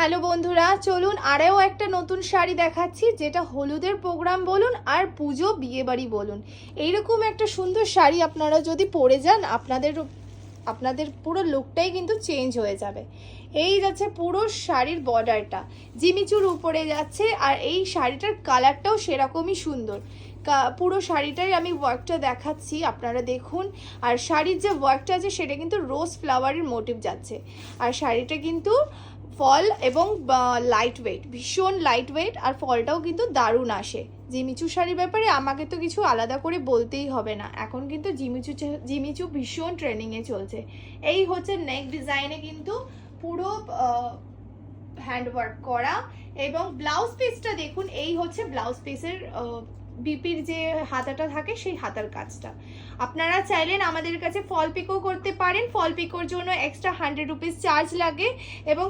Hello বন্ধুরা, চলুন আরও একটা নতুন শাড়ি দেখাচ্ছি, যেটা হলুদের প্রোগ্রাম বলুন আর পুজো বিয়েবাড়ি বলুন, এইরকম একটা সুন্দর শাড়ি আপনারা যদি পরে যান আপনাদের পুরো লুকটাই কিন্তু চেঞ্জ হয়ে যাবে। এই যাচ্ছে পুরো শাড়ির বর্ডারটা জিমিচুর উপরে যাচ্ছে, আর এই শাড়িটার কালারটাও সেরকমই সুন্দর। পুরো শাড়িটাই আমি ওয়ার্কটা দেখাচ্ছি, আপনারা দেখুন। আর শাড়ির যে ওয়ার্কটা আছে সেটা কিন্তু রোজ ফ্লাওয়ারের মোটিভ যাচ্ছে। আর শাড়িটা কিন্তু ফল এবং লাইট ওয়েট, ভীষণ লাইট ওয়েট, আর ফলটাও কিন্তু দারুণ আসে। জিমিচু শাড়ির ব্যাপারে আমাকে তো কিছু আলাদা করে বলতেই হবে না, এখন কিন্তু জিমিচু ভীষণ ট্রেন্ডিংয়ে চলছে। এই হচ্ছে নেক ডিজাইনে কিন্তু পুরো হ্যান্ডওয়ার্ক করা, এবং ব্লাউজ পিসটা দেখুন। এই হচ্ছে ব্লাউজ পিসের বিপির যে হাতাটা থাকে সেই হাতার কাজটা। আপনারা চাইলেন আমাদের কাছে ফল পিকো করতে পারেন। ফল পিকোর জন্য এক্সট্রা 100 রুপিস চার্জ লাগে, এবং